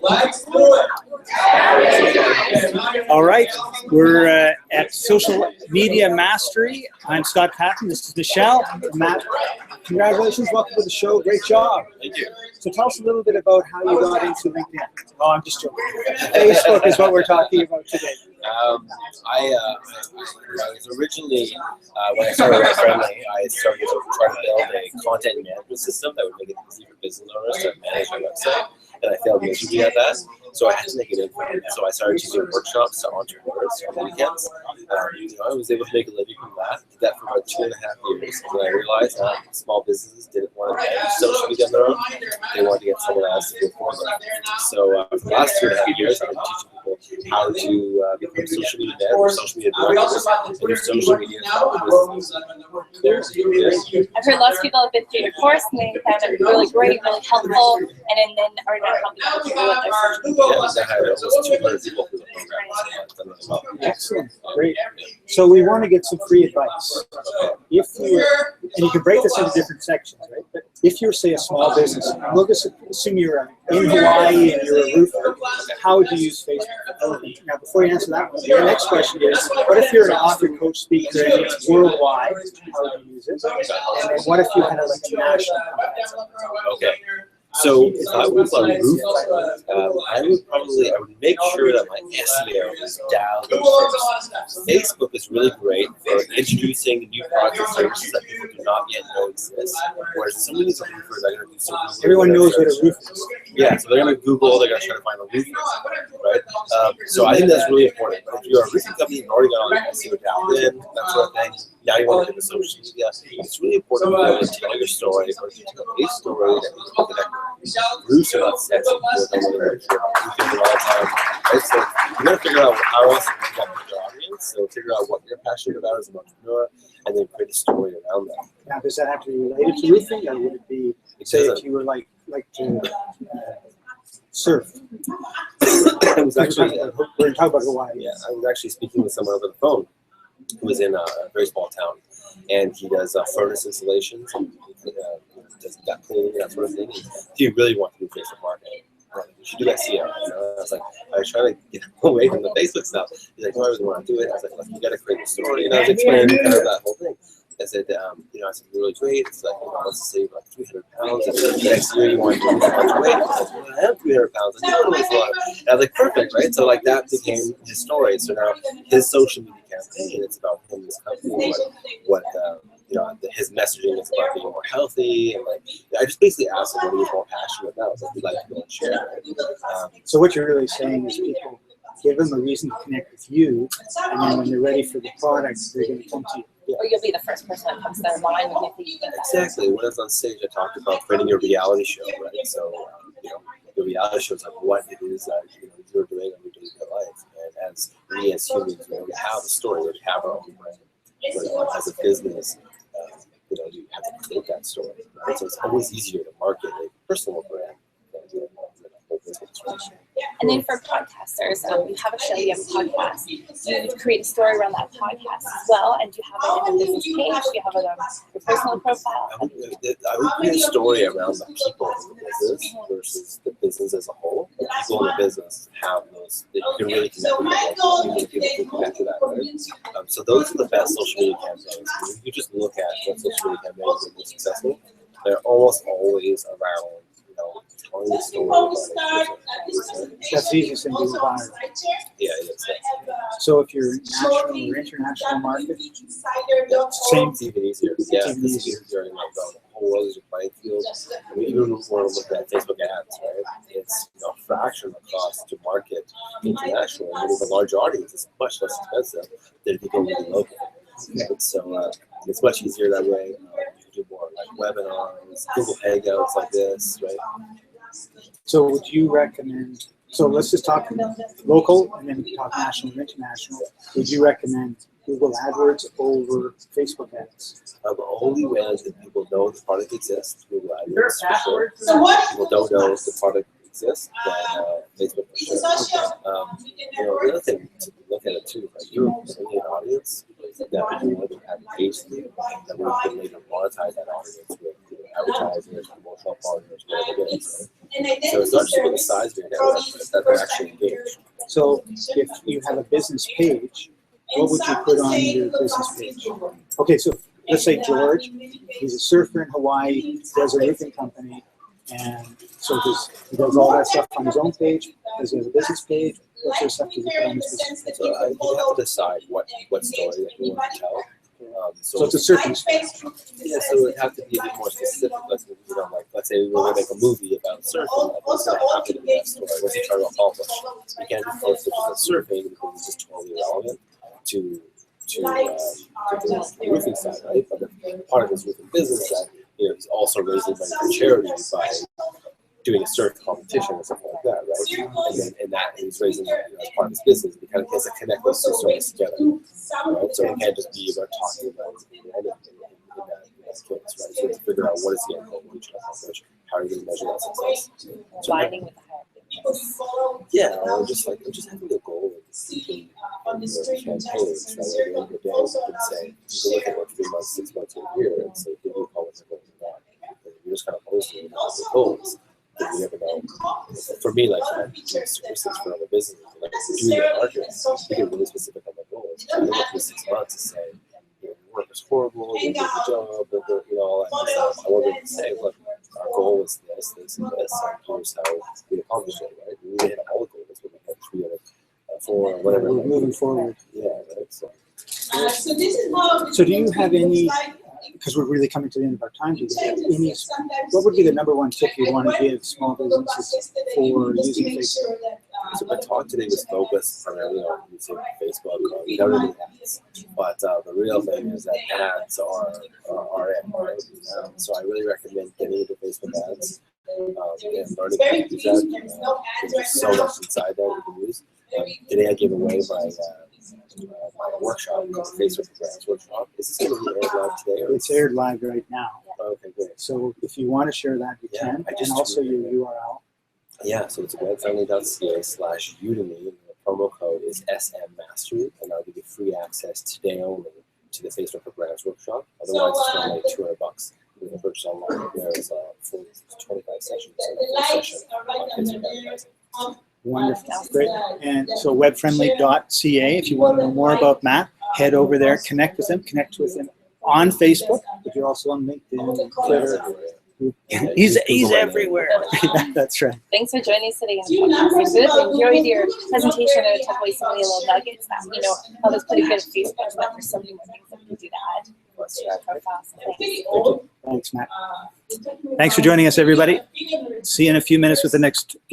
Let's do it. All right, we're at Social Media Mastery. I'm Scott Patton. This is Michelle. Matt, congratulations. Welcome to the show. Great job. Thank you. So tell us a little bit about how you got into LinkedIn. Oh, I'm just joking. Facebook is what we're talking about today. I was originally, when I started Red Friendly, I started trying to build a content management system that would make it easy for business owners to manage their website, and I failed miserably at that. So I had to make it infinite. So I started teaching workshops to entrepreneurs on the weekends. I was able to make a living from that. Did that for about 2.5 years. And then I realized that small businesses didn't want to manage social media on their own. They wanted to get someone else to do it for them. So for the last 2.5 years, I've been teaching people how to become social media managers, social media directors, and do social media business. I've heard lots of people have been through your course and they found it really great, really helpful, and then are now helping other people with their social media. Yeah, I had almost 200 people through the program. So done really well. Excellent. Great. So we want to get some free advice. If you and you can break this into different sections, right? But if you're, say, a small business, we'll just assume you're in Hawaii and you're a roofer, how would you use Facebook? Now, before you answer that one, the next question is, what if you're an author, coach, speaker, and it's worldwide? How would you use it? And then what if you had like a national company? Okay. So if I was on a roof, I would make sure that my SEO is dialed in first. Facebook is really great for introducing new products and services that people do not yet know exist. Whereas some of these roofers are going to do something. Everyone knows what a roof is. Yeah, so they're going to Google, they're going to try to find a roofer, right? So I think that's really important. If you're a roofing company, you've already got all your SEO dialed in, that sort of thing. Now you want to get the social media. It's really important to tell your story, or to tell a story that people connect with. Roofs are not sexy. People don't want to roofing all the time, right? So you got to figure out how else you can connect with your audience. So figure out what you're passionate about as an entrepreneur, and then create a story around that. Now, does that have to be related to roofing, or would it be, say, if you were like to surf? It was actually we're talking about Hawaii. Yeah, I was actually speaking with someone over the phone who was in a very small town, and he does furnace installations, and does gut cleaning and that sort of thing. And he really wanted to do Facebook marketing. You should do SEO. You know? I was trying to get away from the Facebook stuff. He's like, no, I really want to do it. I was like, look, you got to create a story. And I was explaining kind of that whole thing. I said, I said, really great. It's like, let's save like 300 pounds. And the next year you want to lose a bunch of weight. I was like, well, I have 300 pounds. I don't lose a lot. And I was like, perfect, right? So like that became his story. So now his social media campaign, it's about him and his company, what his messaging is about being more healthy, and like I just basically asked him what he was more passionate about. Like he'd like to go and share. So what you're really saying is people give them a reason to connect with you, and then when they're ready for the product, they're going to come to you. Yeah. Or you'll be the first person that comes to their mind when they think Exactly. When I was on stage, I talked about creating a reality show, right? So the reality show is like what it is that you're doing every day of your life, and as we as humans, we have a story, we have our own brand. But as a business, you have to create that story. Right? So it's always easier to market a personal brand than a whole business. Right? And then for podcasters, you have a show, you have a podcast. You create a story around that podcast as well, and do you have it in a business page? Do you have it on your personal profile? I would create a story around the people in the business versus the business as a whole. The people in the business have those, you can really connect with them. People can connect to that, right? So those are the best social media campaigns. If you just look at what social media campaigns are most successful, they're almost always around telling the story about it. That's the easiest thing to do viral. Yeah, it is. So if you're national or international market, same. It's even easier. Yeah, it's easier. The whole world is a playing field. I mean, even when we're looking at Facebook ads, right? It's a fraction of the cost to market internationally. And with a large audience, it's much less expensive than if you go really local. Right? So it's much easier that way. You can do more like webinars, Google Hangouts like this, right? So would you recommend, so let's just talk local and then talk national and international. Would you recommend Google AdWords over Facebook ads? Only when people know the product exists, Google AdWords for sure. People don't know if the product exists, then Facebook for sure. The other thing to look at it too, like you're only an audience that you want to have engaged with, that we can later monetize that audience with advertising or promotional partners, whatever it is. Right? So it's not just about the size of your network, it's that they're actually engaged. So if you have a business page, what would you put on your business page? Okay, so let's say George, he's a surfer in Hawaii, does a roofing company, and so he does all that stuff on his own page. Does he have a business page? What sort of stuff does he put on his business page? So you have to decide what story that you want to tell. So it's a surfing story. Yeah, so it would have to be a bit more specific. Let's say we were going to make a movie about surfing. Like, what's going to happen in that story? What's he trying to accomplish? You can't just post pictures of surfing because it's just totally irrelevant to the roofing side, right? But the part of his roofing business that he's also raising money for charity by doing a surf competition or something like that, right? And that he's raising money as part of his business. He kind of has to connect those two stories together, right? So it can't just be about talking about anything in that case, right? So you have to figure out what is the end goal, what are you trying to accomplish, how are you going to measure that success? Aligning with the Yeah, or just having a goal in your campaigns. So at the end of the day, you can say, you can look at 3 months, 6 months, a year, and say, give you a call with your goals or not. You're just kind of posting your goals. But you never know. For me, like I'm doing statistics for other businesses, like doing the marketing, we get really specific on my goals. I look for 6 months to say, your work is horrible, you did the job, all that kind of stuff. I want to say, look, our goal is this, this, and this, and here's how we accomplish it, right? We need to hit all the goals, but we have 3 out of 4 or whatever. We're moving forward. Yeah, right. So do you have any, because we're really coming to the end of our time together, what would be the number one tip you'd want to give small businesses for using Facebook? So my talk today was focused primarily on using Facebook, without any ads. But the real thing is that ads are it, right? So I really recommend getting into Facebook ads and learning how to use that. There's so much inside there you can use. Today I gave away my workshop, Facebook Brands workshop. Is this going to be aired live today? Or It's aired live right now. Okay, great. So if you want to share that, you can, and also your URL. Yeah, so it's webfriendly.ca/Udemy. The promo code is SMMastery, and I'll give you free access today only to the Facebook for Brands workshop. Otherwise, it's going to be like $200. You can purchase online. There's full 25 sessions. Wonderful, great. And so webfriendly.ca, if you want to know more about Matt, head over there, connect with him on Facebook, but you're also on LinkedIn, Twitter. He's everywhere. That's right. Thanks for joining us today in the podcast. I enjoyed your presentation and took away so many little nuggets that, I was pretty good at Facebook, but there's so many more things that we can do to add to our profile. So thanks. Thanks, Matt. Thanks for joining us, everybody. See you in a few minutes with the next